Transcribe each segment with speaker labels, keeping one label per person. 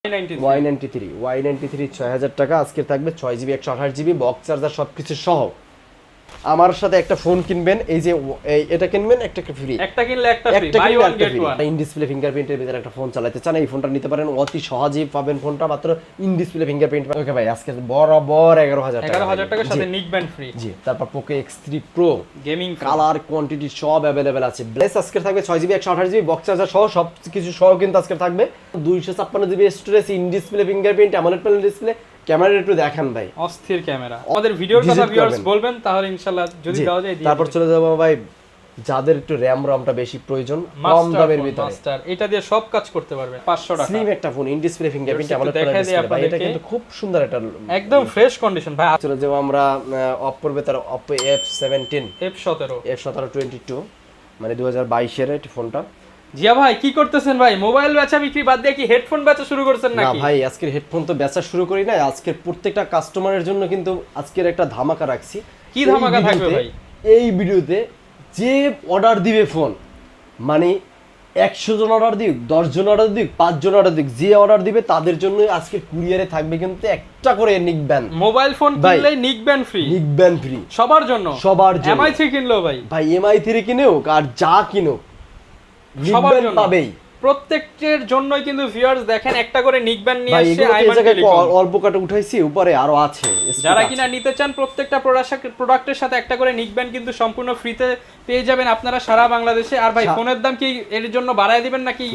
Speaker 1: Y93 6000 টাকা আজকে থাকবে 6GB 128GB বক্স চার্জার সবকিছু সহ। আমার সাথে একটা ফোন কিনবেন, এই যে এটা কিনবেন একটা ফ্রি,
Speaker 2: একটা কিনলে একটা free, buy one get one.
Speaker 1: In display ফিঙ্গারপ্রিন্টের ভিতরে একটা ফোন চালাতে চান, এই ফোনটা নিতে পারেন, অতি সহজেই পাবেন ফোনটা মাত্র ইন ডিসপ্লে ফিঙ্গারপ্রিন্ট। ওকে ভাই, আজকে বরাবর 11000 টাকা,
Speaker 2: 11000 টাকার সাথে নিক ব্যান্ড ফ্রি।
Speaker 1: জি, তারপর Poco X3 Pro
Speaker 2: gaming
Speaker 1: colour quantity সব अवेलेबल আছে। ব্লেস আজকে থাকবে 6GB 128GB বক্স চার্জার সহ সবকিছু সহ, কিন্তু আজকে থাকবে 256GB storage, in display fingerprint, AMOLED panel display. Camera একটু দেখান ভাই,
Speaker 2: অস্থির ক্যামেরা। আমাদের ভিডিওর কথা ভিউয়ার্স বলবেন, তাহলে ইনশাআল্লাহ যদি দেওয়া যায় দিয়ে।
Speaker 1: তারপর চলে যাব ভাই যাদের একটু র‍্যাম রমটা বেশি প্রয়োজন, কম দামের ভিতরে
Speaker 2: মাস্টার, এটা দিয়ে সব কাজ করতে পারবে। 500 টাকা
Speaker 1: স্লিম একটা phone, in display fingerprint, AMOLED panel display. ভাই এটা কিন্তু খুব সুন্দর একটা
Speaker 2: একদম ফ্রেশ কন্ডিশন ভাই।
Speaker 1: চলে যাব আমরা অপ্পোর ভেতর, Oppo F17 F17 22, মানে 2022 এর এই ফোনটা।
Speaker 2: জিয়া ভাই কি করতেছেন ভাই? মোবাইল বেচা বিক্রি বাদ দিয়ে কি হেডফোন বেচা শুরু করছেন নাকি?
Speaker 1: না ভাই, আজকের হেডফোন তো বেচা শুরু করি না, আজকের প্রত্যেকটা কাস্টমারের জন্য কিন্তু আজকের একটা ধামাকা রাখছি।
Speaker 2: কি ধামাকা থাকবে ভাই?
Speaker 1: এই ভিডিওতে যে অর্ডার দিবে ফোন, মানে 100 জন অর্ডার দিক, 10 জন অর্ডার দিক, 5 জন অর্ডার দিক, যে অর্ডার দিবে তাদের জন্য আজকে কুরিয়ারে থাকবে কিন্তু একটা করে নিক ব্যান্ড।
Speaker 2: মোবাইল ফোন কিনলে নিক ব্যান্ড ফ্রি,
Speaker 1: নিক ব্যান্ড ফ্রি
Speaker 2: সবার জন্য,
Speaker 1: সবার জন্য।
Speaker 2: MI3 কিনলেও ভাই,
Speaker 1: ভাই MI3 কিনেও আর যা কিনো
Speaker 2: সবার জন্য
Speaker 1: পাবেই।
Speaker 2: প্রত্যেকটার জন্যই কিন্তু ভিউয়ার্স দেখেন একটা করে নিক ব্যান্ড নিয়ে আসছে।
Speaker 1: অল্প কাটে উঠাইছি, উপরে আরো আছে।
Speaker 2: যারা কিনা নিতে চান প্রত্যেকটা প্রোডাক্টের সাথে একটা করে নিক ব্যান্ড কিন্তু সম্পূর্ণ ফ্রিতে পেয়ে যাবেন আপনারা সারা বাংলাদেশে। আর ভাই ফোনের দাম কি এর জন্য বাড়ায় দিবেন নাকি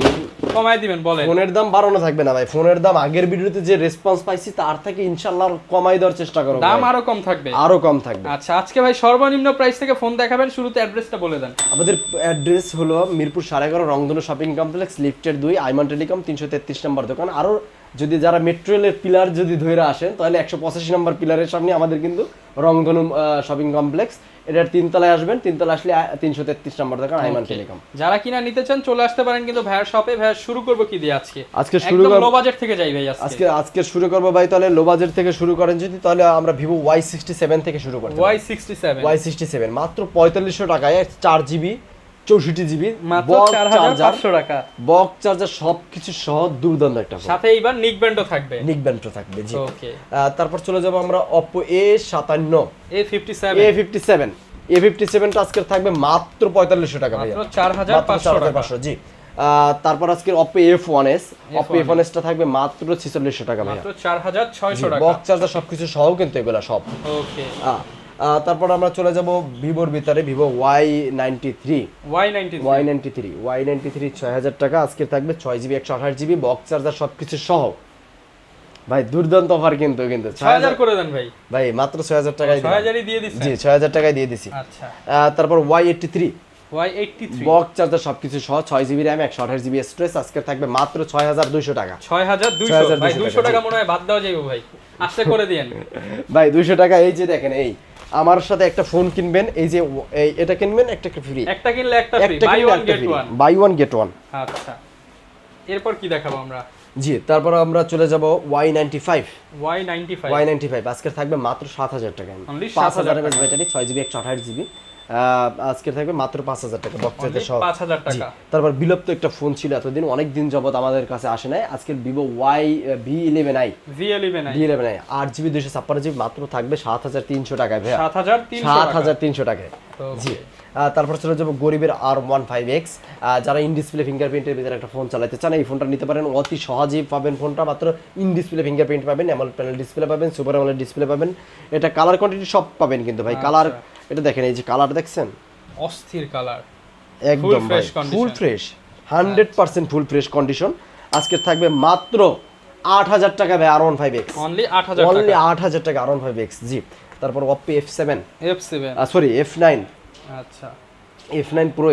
Speaker 2: কমায় দিবেন বলেন?
Speaker 1: ফোনের দাম বাড়ানো থাকবে না ভাই, ফোনের দাম আগের ভিডিওতে যে রেসপন্স পাইছি তার থেকে ইনশাআল্লাহ কমাই দেওয়ার চেষ্টা করব।
Speaker 2: দাম আরো কম থাকবে,
Speaker 1: আরো কম থাকবে।
Speaker 2: আচ্ছা, আজকে ভাই সর্বনিম্ন প্রাইস থেকে ফোন দেখাবেন, শুরুতে অ্যাড্রেসটা বলে দেন।
Speaker 1: আমাদের অ্যাড্রেস হলো মিরপুর 11.5 রংধনু শপিং কমপ্লেক্স, লিফটের 2, আইমান টেলিকম 333 নম্বর দোকান। আরো যদি যারা মেট্রো রেলের পিলার যদি ধরে আসেন তাহলে 185 নম্বর পিলারের সামনে আমাদের কিন্তু রংধনু শপিং কমপ্লেক্স, এটার 3 তলায় আসবেন, 3 তলায় আসলে 333 নম্বর দোকান, আইমান টেলিকম।
Speaker 2: যারা কিনা নিতে চান চলে আসতে পারেন কিন্তু ভাইয়ার শপে। ভাইয়া শুরু করব কি দিয়ে আজকে?
Speaker 1: আজকে শুরু করব
Speaker 2: লো বাজেট থেকে যাই ভাই
Speaker 1: আজকে শুরু করব ভাই। তাহলে লো বাজেট থেকে শুরু করেন যদি, তাহলে আমরা Vivo Y67 থেকে শুরু করতে পারি। Y67 মাত্র 4500 টাকায় 4GB 64GB
Speaker 2: মাত্র 4500 টাকা
Speaker 1: বক্স চার্জার সবকিছু সহ দুর্দান্ত একটা ফোন।
Speaker 2: সাথে এবার নিক ব্যান্ডও থাকবে।
Speaker 1: নিক ব্যান্ডও থাকবে, জি।
Speaker 2: ওকে,
Speaker 1: তারপর চলে যাব আমরা Oppo A57 টা আজকে থাকবে মাত্র 4500 টাকা ভাই,
Speaker 2: মাত্র 4500
Speaker 1: জি। তারপর আজকে Oppo F1s টা থাকবে মাত্র 4600 টাকা ভাই,
Speaker 2: মাত্র 4600 টাকা
Speaker 1: বক্স চার্জার সবকিছু সহ কিন্তু এগুলা সব।
Speaker 2: ওকে,
Speaker 1: তারপর আমরা চলে যাব ভিভোর ভিতরে, Vivo Y93 6000 টাকা আজকে থাকবে 6GB 128GB বক্স চার্জার সবকিছু সহ। ভাই দুর্দান্ত অফার কিন্তু
Speaker 2: 6000 করে দেন ভাই।
Speaker 1: ভাই মাত্র 6000 টাকায়
Speaker 2: 6000ই দিয়ে দিচ্ছি,
Speaker 1: জি 6000 টাকায় দিয়ে দিছি।
Speaker 2: আচ্ছা,
Speaker 1: তারপর Y83 বক্স চার্জার সবকিছু সহ 6GB RAM 128GB স্টোরেজ আজকে থাকবে মাত্র 6200 টাকা।
Speaker 2: 6200 ভাই, 200 টাকা মনে হয় বাদ দেওয়া যাবে ভাই, আস্তে করে দেন
Speaker 1: ভাই 200 টাকা। এই যে দেখেন, এই আমার সাথে একটা ফোন কিনবেন, এই যে এটা কিনবেন একটা ফ্রি,
Speaker 2: একটা কিনলে একটা free, buy one get one. আচ্ছা, এরপর কি দেখাবো আমরা?
Speaker 1: জি, তারপর আমরা চলে যাব Y95 আজকে থাকবে মাত্র 7000 টাকা, 5000 mAh ব্যাটারি, 6GB 128GB আজকে থাকবে মাত্র 5000 টাকা বক্স চার্জার সহ,
Speaker 2: 5000 টাকা।
Speaker 1: তারপর বিলুপ্ত একটা ফোন ছিল এতদিন, অনেক দিন যাবত আমাদের কাছে আসে নাই, আজকে Vivo V11i 8GB 256GB মাত্র থাকবে 7300 টাকায় ভাই, 7300 টাকায়, জি। তারপর চলে যাব গরিবের R15X, যারা ইন ডিসপ্লে ফিঙ্গারপ্রিন্টের ভিতরে একটা ফোন চালাতে চান এই ফোনটা নিতে পারেন, অতি সহজেই পাবেন ফোনটা, মাত্র ইন ডিসপ্লে ফিঙ্গারপ্রিন্ট পাবেন, অ্যামোলেড প্যানেল ডিসপ্লে পাবেন, সুপার অ্যামোলেড ডিসপ্লে পাবেন, এটা কালার কোয়ান্টিটি সব পাবেন কিন্তু ভাই। কালার এটা দেখেন, এই যে কালার দেখছেন,
Speaker 2: অস্থির কালার,
Speaker 1: একদম full fresh 100% full fresh condition. আজকে থাকবে মাত্র 8000 টাকা ভাই R15X,
Speaker 2: অনলি
Speaker 1: 8000 টাকা R15X, জি। তারপর Oppo F9,
Speaker 2: আচ্ছা
Speaker 1: F9 Pro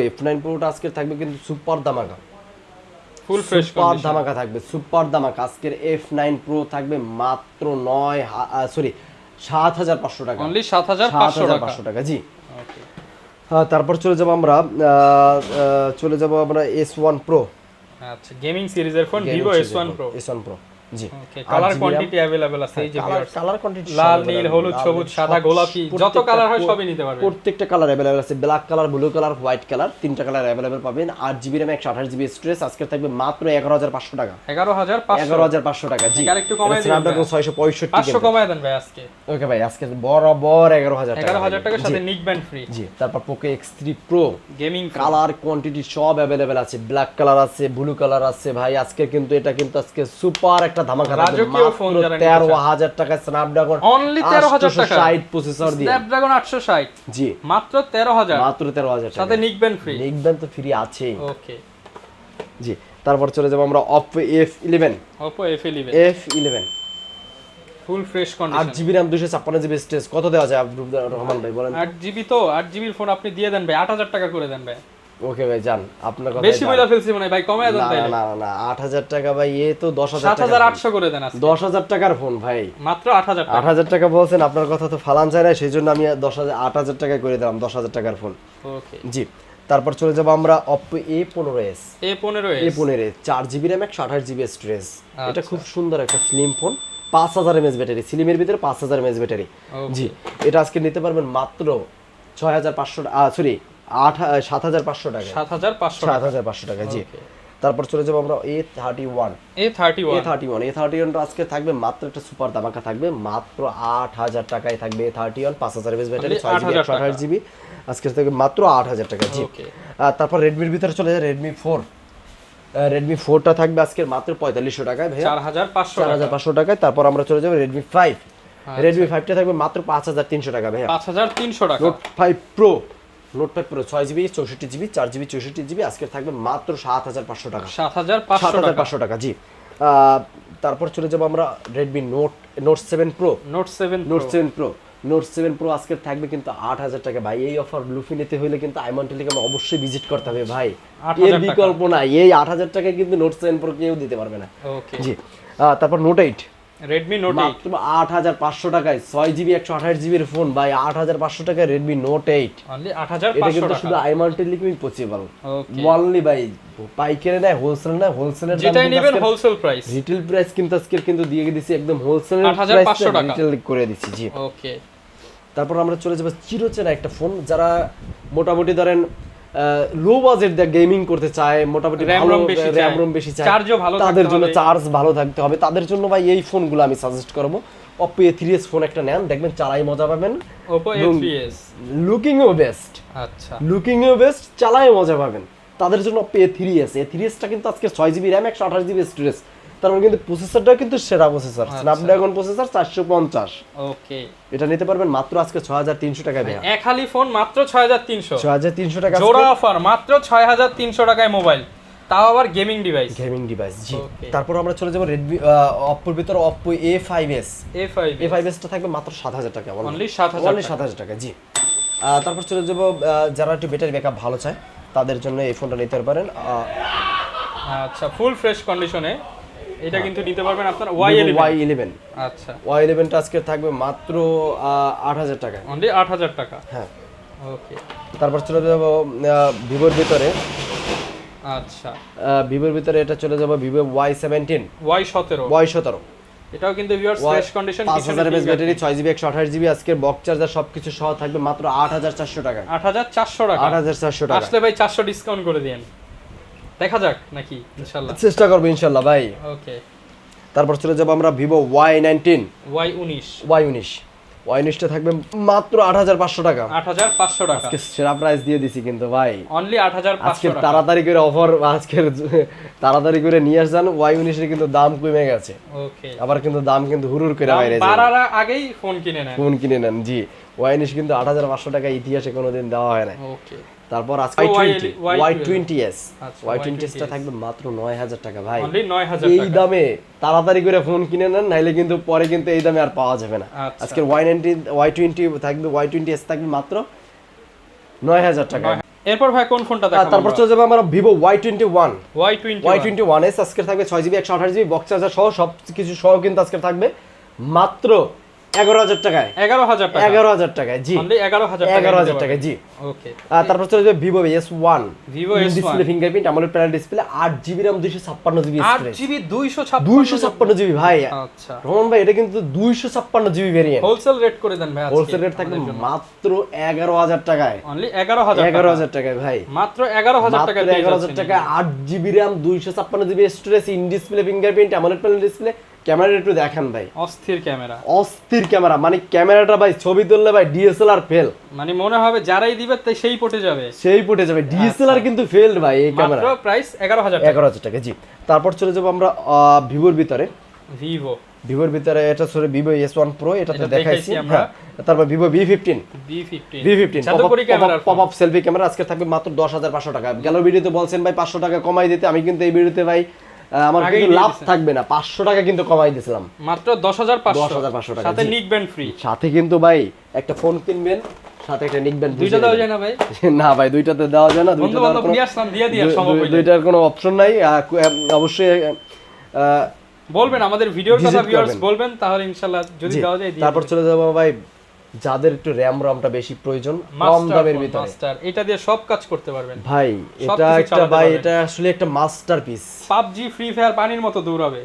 Speaker 1: আজকে থাকবে কিন্তু সুপার ধামাকা,
Speaker 2: ফুল ফ্রেশ
Speaker 1: সুপার ধামাকা থাকবে, সুপার ধামাকা। আজকের F9 Pro থাকবে মাত্র 7500 টাকা,
Speaker 2: অনলি 7500
Speaker 1: টাকা, জি। তারপর চলে যাব আমরা S1 Pro,
Speaker 2: আচ্ছা গেমিং সিরিজের ফোন Vivo S1 Pro
Speaker 1: জি
Speaker 2: ওকে কালার কোয়ান্টিটি अवेलेबल আছে এই যে
Speaker 1: কালার কোয়ান্টিটি
Speaker 2: লাল নীল হলুদ সবুজ সাদা গোলাপি যত কালার হয় সবই নিতে পারবেন
Speaker 1: প্রত্যেকটা কালার अवेलेबल আছে black colour blue colour white colour তিনটা কালার अवेलेबल পাবেন 8GB RAM 128GB স্টোরেজ আজকে থাকবে মাত্র 11500 টাকা 11500 টাকা জি
Speaker 2: আরেকটু কমায় দিন
Speaker 1: স্ন্যাপড্রাগন 665
Speaker 2: 500 কমায় দেন ভাই আজকে
Speaker 1: ওকে ভাই আজকে বরাবর 11000 টাকা
Speaker 2: 11000 টাকার সাথে নিক ব্যান্ড ফ্রি
Speaker 1: জি তারপর Poco X3 Pro
Speaker 2: gaming
Speaker 1: colour quantity সব अवेलेबल আছে ব্ল্যাক কালার আছে ব্লু কালার আছে ভাই আজকে কিন্তু এটা কিন্তু আজকে সুপার একটা ধামাকা থাকবে
Speaker 2: রাজকীয় ফোন যারা
Speaker 1: 13000 টাকা স্ন্যাপড্রাগন
Speaker 2: অনলি 13000 টাকা
Speaker 1: 860 প্রসেসর দিয়ে
Speaker 2: স্ন্যাপড্রাগন 860
Speaker 1: জি
Speaker 2: মাত্র 13000
Speaker 1: মাত্র 13000 টাকা
Speaker 2: সাথে নিক ব্যান্ড ফ্রি
Speaker 1: নিক ব্যান্ড তো ফ্রি আছেই
Speaker 2: ওকে
Speaker 1: জি তারপর চলে যাব আমরা Oppo F11
Speaker 2: full fresh condition
Speaker 1: 8GB RAM 256GB storage কত দেওয়া যায় আব্দুল রহমান ভাই বলেন
Speaker 2: 8GB তো 8GB এর ফোন আপনি দিয়ে দেন ভাই 8000 টাকা করে দেন ভাই
Speaker 1: ওকে ভাই জান আপনার কথা
Speaker 2: বেশি বলে ফেলছি মনে হয় ভাই কমায় দেন তাইলে
Speaker 1: না না 8000 টাকা ভাই এ তো 10000 টাকা
Speaker 2: 7800 করে দেন আজকে
Speaker 1: 10000 টাকার ফোন ভাই
Speaker 2: মাত্র 8000 টাকা
Speaker 1: 8000 টাকা বলছেন আপনার কথা তো ফালান যায় না সেজন্য আমি 8000 টাকা করে দিলাম 10000 টাকার ফোন
Speaker 2: ওকে
Speaker 1: জি তারপর চলে যাব আমরা Oppo A15s 4GB RAM 128GB storage এটা খুব সুন্দর একটা স্লিম ফোন 5000 mAh ব্যাটারি স্লিমের ভিতরে 5000 mAh ব্যাটারি জি এটা আজকে নিতে পারবেন মাত্র 6500 সরি 7500 টাকা 7500 টাকা জি তারপর চলে যাব আমরা A31 টা আজকে থাকবে মাত্র একটা সুপার ধামাকা থাকবে মাত্র 8000 টাকায় থাকবে A31 5000 mAh battery 6GB 128GB আজকে থাকবে মাত্র 8000 টাকা জি তারপর Redmi এর ভিতরে চলে যায় Redmi 4 টা থাকবে আজকে মাত্র 4500 টাকায় ভাই 4500 টাকায় তারপর আমরা চলে যাব Redmi 5 টা থাকবে মাত্র 5300 টাকা ভাই
Speaker 2: 5300 টাকা
Speaker 1: Note 5 Pro 6GB 64GB 4GB 64GB আজকে থাকবে মাত্র 7500 টাকা
Speaker 2: 7500
Speaker 1: টাকা জি তারপর চলে যাব আমরা Redmi Note 7 Pro আজকে থাকবে কিন্তু 8000 টাকা ভাই এই অফার ব্লুফি নিতে হলে কিন্তু আইমন টেলিকম অবশ্যই ভিজিট করতে হবে ভাই এর বিকল্প নাই এই 8000 টাকায় কিন্তু Note 7 Pro কেউ দিতে পারবে না
Speaker 2: ওকে
Speaker 1: জি তারপর Note 8
Speaker 2: Redmi Note 8
Speaker 1: মাত্র 8500 টাকায় 6GB 128GB এর ফোন ভাই 8500 টাকায় Redmi Note 8
Speaker 2: অনলি 8500
Speaker 1: এটা কিন্তু শুধু আইমন টেলিকমই পসিবল অনলি ভাই পাইকারি না হোলসেল না হোলসেলের দাম
Speaker 2: যেটাই নেবেন হোলসেল প্রাইস
Speaker 1: রিটেল প্রাইস কিন্তু আজকে কিন্তু দিয়ে দিয়েছি একদম হোলসেলের প্রাইস রিটেল করে দিচ্ছি জি
Speaker 2: ওকে
Speaker 1: তারপর আমরা চলে যাব চিরচেনা একটা ফোন যারা মোটামুটি ধরেন লো বাজেট দিয়ে গেমিং করতে চায় মোটামুটি ভালো র‍্যাম রম বেশি চায়
Speaker 2: চার্জও ভালো
Speaker 1: তাদের জন্য চার্জ ভালো থাকতে হবে তাদের জন্য ভাই এই ফোনগুলো আমি সাজেস্ট করব Oppo A3s ফোন একটা নেন দেখবেন চালাই মজা পাবেন
Speaker 2: Oppo A3s
Speaker 1: লুকিংও বেস্ট
Speaker 2: আচ্ছা
Speaker 1: লুকিংও বেস্ট চালাই মজা পাবেন তাদের জন্য Oppo A3s টা কিন্তু আজকে 6GB RAM 128GB স্টোরেজ তার মানে কিন্তু প্রসেসরটাও কিন্তু সেরা প্রসেসর স্ন্যাপড্রাগন প্রসেসর 450
Speaker 2: ওকে
Speaker 1: এটা নিতে পারবেন মাত্র আজকে 6300 টাকায় ভাই
Speaker 2: এক খালি ফোন মাত্র 6300
Speaker 1: টাকা
Speaker 2: জোড়া অফার মাত্র 6300 টাকায় মোবাইল তাও আবার গেমিং ডিভাইস জি তারপর আমরা চলে যাব Redmi Oppo এর ভিতর Oppo A5s টা থাকবে মাত্র 7000 টাকা অনলি 7000
Speaker 1: টাকা জি তারপর চলে যাব যারা একটু ব্যাটারি ব্যাকআপ ভালো চায় তাদের জন্য এই ফোনটা নিতে পারেন
Speaker 2: আচ্ছা ফুল ফ্রেশ কন্ডিশনে এটা কিন্তু নিতে পারবেন আপনারা Y11 আচ্ছা
Speaker 1: Y11 টা আজকে থাকবে মাত্র 8000 টাকা
Speaker 2: অনলি 8000 টাকা
Speaker 1: হ্যাঁ
Speaker 2: ওকে
Speaker 1: তারপর চলে যাব Vivoর ভিতরে
Speaker 2: আচ্ছা
Speaker 1: Vivoর ভিতরে এটা চলে যাব Vivo Y17
Speaker 2: এটাও কিন্তু viewers fresh condition
Speaker 1: 5000 mAh battery 6GB 128GB আজকের বক্স চার্জার সবকিছু সহ থাকবে মাত্র 8400 টাকা
Speaker 2: 8400 টাকা আসলে ভাই 400 ডিসকাউন্ট করে দেন দেখা যাক নাকি ইনশাআল্লাহ
Speaker 1: চেষ্টা করব ইনশাআল্লাহ ভাই
Speaker 2: ওকে
Speaker 1: তারপর চলে যাব আমরা Vivo Y19 টা থাকবে মাত্র 8500 টাকা
Speaker 2: 8500 টাকা
Speaker 1: আজকে সেরা প্রাইস দিয়ে দিছি কিন্তু ভাই
Speaker 2: অনলি 8500
Speaker 1: আজকে তাড়াতাড়ি করে অফার তাড়াতাড়ি করে নিয়ে আসেন Y19 এর কিন্তু দাম কমে গেছে
Speaker 2: ওকে
Speaker 1: আবার কিন্তু দাম কিন্তু হুরুর করে বাইরে যায়
Speaker 2: বাড়ার আগেই ফোন কিনে নেন
Speaker 1: জি Y19 কিন্তু 8500 টাকা ইতিহাসে কোনোদিন দেওয়া হয় না
Speaker 2: ওকে
Speaker 1: তারপর আজকে Y20s টা থাকবে মাত্র 9000 টাকা ভাই
Speaker 2: অনলি 9000
Speaker 1: টাকা এই দামে তাড়াতাড়ি করে ফোন কিনে নেন নাইলে কিন্তু পরে কিন্তু এই দামে আর পাওয়া যাবে না আজকে Y20 থাকবে Y20s থাকবে মাত্র 9000 টাকা
Speaker 2: এরপর ভাই কোন ফোনটা দেখাবো
Speaker 1: তারপর চলে যাব আমরা Vivo Y21s আজকে থাকবে 6GB 128GB বক্স চার্জার সহ সব কিছু সহ কিন্তু আজকে থাকবে মাত্র 11,000 টাকায় 11,000 টাকায় জি 11,000 টাকায় জি।
Speaker 2: ওকে
Speaker 1: তারপর চলে যাবে Vivo S1 display fingerprint AMOLED panel display 8GB RAM 256GB storage
Speaker 2: 8GB
Speaker 1: 256GB ভাই। আচ্ছা রোহন ভাই এটা কিন্তু 256GB ভেরিয়েন্ট।
Speaker 2: হোলসেল রেট করে দেন ভাই আজকে।
Speaker 1: হোলসেল রেট থাকবে মাত্র 11,000 টাকায়।
Speaker 2: অনলি 11,000
Speaker 1: 11,000 টাকায় ভাই।
Speaker 2: মাত্র 11,000 টাকায় পেয়ে যাচ্ছেন।
Speaker 1: 11,000 টাকায় 8GB RAM 256GB storage in display fingerprint AMOLED panel display. Camera একটু দেখেন ভাই, অস্থির ক্যামেরা, মানে ক্যামেরাটা ভাই ছবি তুললে ভাই ডিএসএলআর ফেল,
Speaker 2: মানে মনে হবে যারাই দিবে তাই সেই পটে যাবে
Speaker 1: ডিএসএলআর কিন্তু ফেলড ভাই এই ক্যামেরা।
Speaker 2: মাত্র প্রাইস 11,000
Speaker 1: টাকা জি। তারপর চলে যাব আমরা ভিভোর ভিতরে। ভিভোর ভিতরে এটা সরি Vivo S1 Pro, এটাতে দেখাইছি আমরা। তারপর Vivo V15
Speaker 2: জাদুকরি camera,
Speaker 1: pop up selfie camera আজকে থাকবে মাত্র 10,500 টাকা। গেল ভিডিওতে বলছেন ভাই 500 টাকা কমাই দিতে, আমি কিন্তু এই ভিডিওতে ভাই আমার কিন্তু লাভ থাকবে না, 500 টাকা কিন্তু কমাই দিয়েছিলাম,
Speaker 2: মাত্র 10,500 টাকা, সাথে নিক ব্যান্ড ফ্রি।
Speaker 1: সাথে কিন্তু ভাই একটা ফোন কিনবেন, সাথে একটা নিক ব্যান্ড।
Speaker 2: দুইটা দেওয়া যায় না ভাই?
Speaker 1: না ভাই দুইটাতে দেওয়া যায় না, দুইটার কোনো অপশন নাই। অবশ্যই
Speaker 2: বলবেন আমাদের ভিডিওর কথা, ভিউয়ার্স বলবেন, তাহলে ইনশাআল্লাহ যদি দেওয়া যায়।
Speaker 1: তারপর চলে যাব ভাই যাদের একটু র‍্যামটা বেশি প্রয়োজন, কম দামের ভিতরে,
Speaker 2: এটা দিয়ে সব কাজ করতে পারবেন
Speaker 1: ভাই। এটা একটা ভাই এটা আসলে একটা মাস্টারপিস।
Speaker 2: PUBG ফ্রি ফায়ার পানির মতো দৌড়াবে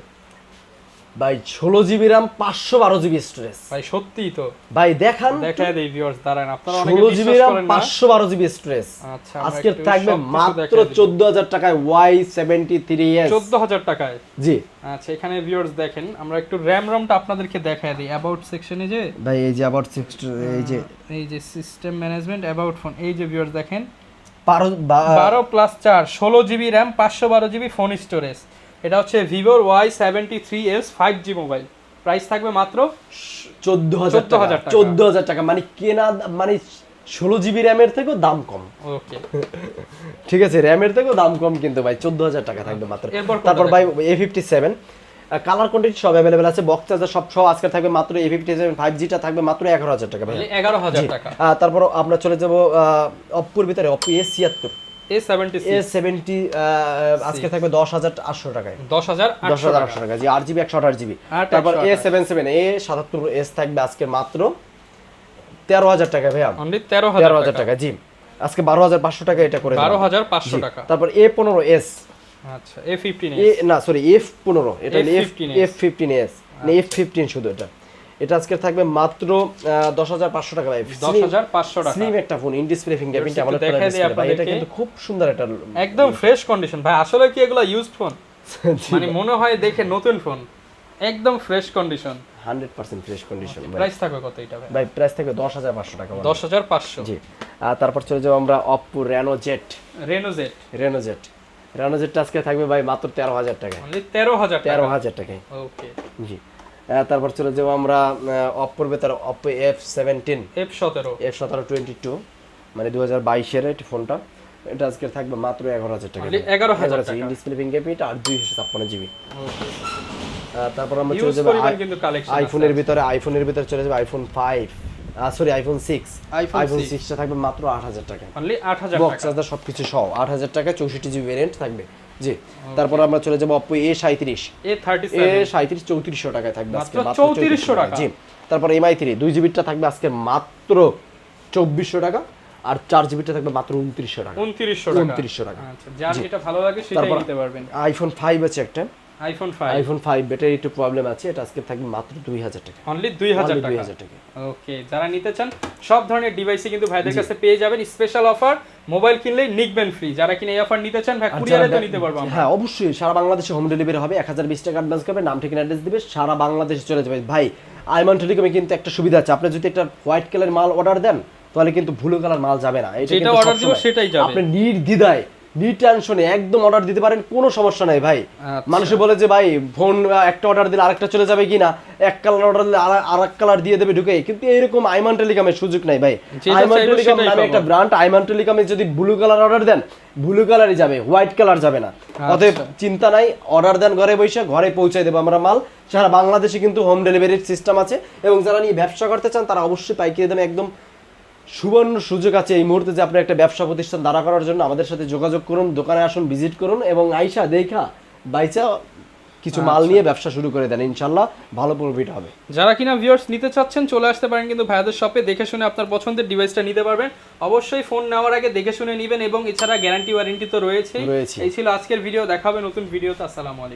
Speaker 1: ভাই। 16GB RAM 512GB স্টোরেজ ভাই,
Speaker 2: সত্যিই তো ভাই। দেখায় দেই ভিউয়ার্স, দাঁড়ান, আপনারা অনেকে বিশ্বাস করেন না।
Speaker 1: 512GB স্টোরেজ
Speaker 2: আচ্ছা,
Speaker 1: আজকে থাকবে মাত্র 14,000 টাকায় Y73s
Speaker 2: 14,000 টাকায়
Speaker 1: জি।
Speaker 2: আচ্ছা এখানে ভিউয়ার্স দেখেন, আমরা একটু র‍্যামটা আপনাদেরকে দেখায় দিই। অ্যাবাউট সেকশনে যে
Speaker 1: ভাই এই যে অ্যাবাউট সেকশন, এই যে
Speaker 2: সিস্টেম ম্যানেজমেন্ট অ্যাবাউট ফোন, এই যে ভিউয়ার্স দেখেন 12+4 16GB RAM 512GB phone storage. এটা হচ্ছে Vivo Y73s 5G mobile. Price থাকবে মাত্র
Speaker 1: 14,000 টাকা, মানে কেনা মানে 16GB RAM এর থেকেও দাম কম।
Speaker 2: ওকে
Speaker 1: ঠিক আছে, RAM এর থেকেও দাম কম কিন্তু ভাই 14,000 টাকা থাকবে মাত্র। তারপর ভাই A57 কালার কোয়ান্টিটি সব अवेलेबल আছে, বক্স চার্জার সব সহ আজকে থাকবে মাত্র A57 5G টা থাকবে মাত্র 11,000 টাকা ভাই,
Speaker 2: 11,000 টাকা।
Speaker 1: তারপর আমরা চলে যাব Oppo এর ভিতরে Oppo A70 আজকে থাকবে 10,800 টাকায়, 10,800 টাকা জি। 8GB 128GB। তারপর A77s থাকবে আজকে মাত্র 13,000 টাকা ভাই,
Speaker 2: অনলি 13,000
Speaker 1: টাকা জি। আজকে 12,500 টাকা এটা করে
Speaker 2: 12,500 টাকা।
Speaker 1: তারপর A15s,
Speaker 2: আচ্ছা A15s
Speaker 1: না সরি F15, এটা F15s না F15 শুধু এটা আজকে থাকবে মাত্র 10,500 টাকা ভাই,
Speaker 2: 10,500 টাকা।
Speaker 1: স্লিম একটা ফোন, ইন ডিসপ্লে ফিঙ্গারপ্রিন্ট আমাদের দেখাই দিই আপনাদের। এটা কিন্তু খুব সুন্দর, এটা
Speaker 2: একদম ফ্রেশ কন্ডিশন ভাই। আসলে কি এগুলা ইউজড ফোন? মানে মনে হয় দেখে নতুন ফোন, একদম fresh condition,
Speaker 1: 100% fresh condition.
Speaker 2: Price থাকবে কত এটা ভাই?
Speaker 1: ভাই প্রাইস থাকবে 10,500 টাকা,
Speaker 2: 10,500
Speaker 1: জি। তারপর চলে যাব আমরা Oppo Reno Z টা আজকে থাকবে ভাই মাত্র 13,000 টাকা,
Speaker 2: অনলি 13,000
Speaker 1: টাকায়।
Speaker 2: ওকে
Speaker 1: জি। তারপর চলে যাব আমরা Oppo এর ভিতরে Oppo F17 22 মানে 2022 এর এই ফোনটা, এটা আজকে থাকবে মাত্র 11,000 টাকা,
Speaker 2: 11,000 টাকা।
Speaker 1: ইন ডিসপ্লে ফিঙ্গারপ্রিন্ট আর 256GB। তারপর আমরা চলে যাব আইফোনের ভিতরে চলে যাব iPhone 5 সরি iPhone 6 টা থাকবে মাত্র 8,000 টাকা,
Speaker 2: অনলি 8,000 টাকা,
Speaker 1: বক্স চার্জার সবকিছু সহ 8,000 টাকা 64GB ভেরিয়েন্ট থাকবে জি। তারপর আমরা চলে যাব Oppo A37 3400 টাকায় থাকবে আজকে মাত্র
Speaker 2: 3400 টাকা
Speaker 1: জি। তারপর MI3 2GB টা থাকবে আজকে মাত্র 2400 টাকা, আর 4GB টা থাকবে মাত্র 2900 টাকা।
Speaker 2: 2900 টাকা। আচ্ছা যার যেটা ভালো লাগে সেটাই নিতে পারবেন।
Speaker 1: iPhone 5 আছে একটা, iPhone 5 ব্যাটারি একটু প্রবলেম আছে, এটা আজকে থাকবে মাত্র 2,000 টাকা,
Speaker 2: অনলি 2,000 টাকা। ওকে যারা নিতে চান সব ধরনের ডিভাইসই কিন্তু ভাইদের কাছে পেয়ে যাবেন। স্পেশাল অফার, মোবাইল কিনলে নিকবেন ফ্রি। যারা কিনা এই অফার নিতে চান ভাই কুরিয়ারে তো নিতে পারবো আমরা।
Speaker 1: হ্যাঁ অবশ্যই, সারা বাংলাদেশে হোম ডেলিভারি হবে। 1020 টাকা অ্যাডভান্স করবে, নাম ঠিকানা অ্যাড্রেস দিবে, সারা বাংলাদেশে চলে যাবে ভাই। আইমান টেলিকমে কিন্তু একটা সুবিধা আছে, আপনি যদি একটা হোয়াইট কালার মাল অর্ডার দেন তাহলে কিন্তু ব্লু কালার মাল যাবে না, এটা কিন্তু
Speaker 2: অর্ডার দিব সেটাই যাবে।
Speaker 1: আপনি নির্দ্বিধায় টেনশনে একদম অর্ডার দিতে পারেন, কোনো সমস্যা নাই ভাই। মানুষে বলে যে ভাই ফোন একটা অর্ডার দিলে আরেকটা চলে যাবে কিনা, এক কালার অর্ডার দিলে আরেক কালার দিয়ে দেবে ঢুকে, কিন্তু এরকম আইমান টেলিকমের সুযোগ নাই ভাই। আইমান টেলিকম নামে একটা ব্র্যান্ড, আইমান টেলিকমে যদি ব্লু কালার অর্ডার দেন ব্লু কালারই যাবে, হোয়াইট কালার যাবে না। অতএব চিন্তা নাই, অর্ডার দেন ঘরে বসে, ঘরে পৌঁছে দেবো আমরা মাল। সারা বাংলাদেশে কিন্তু হোম ডেলিভারির সিস্টেম আছে, এবং যারা নিয়ে ব্যবসা করতে চান তারা অবশ্যই পাইকারি দামে একদম সুবর্ণ সুযোগ আছে এই মুহূর্তে যে আপনি একটা ব্যবসা প্রতিষ্ঠান দাঁড়া করার জন্য আমাদের সাথে যোগাযোগ করুন, দোকানে আসুন, ভিজিট করুন, এবং আইসা দেখা বাইচা কিছু মাল নিয়ে ব্যবসা শুরু করে দেন, ইনশাআল্লাহ ভালো প্রফিট হবে।
Speaker 2: যারা কিনা ভিউয়ার্স নিতে চাচ্ছেন চলে আসতে পারেন কিন্তু ভাইয়াদের শপে, দেখে শুনে আপনার পছন্দের ডিভাইসটা নিতে পারবেন। অবশ্যই ফোন নেওয়ার আগে দেখে শুনে নেবেন এবং এছাড়া গ্যারান্টি ওয়ারেন্টি তো রয়েছেই। এই ছিল আজকের ভিডিও, দেখা হবে নতুন ভিডিওতে। আসসালামু আলাইকুম।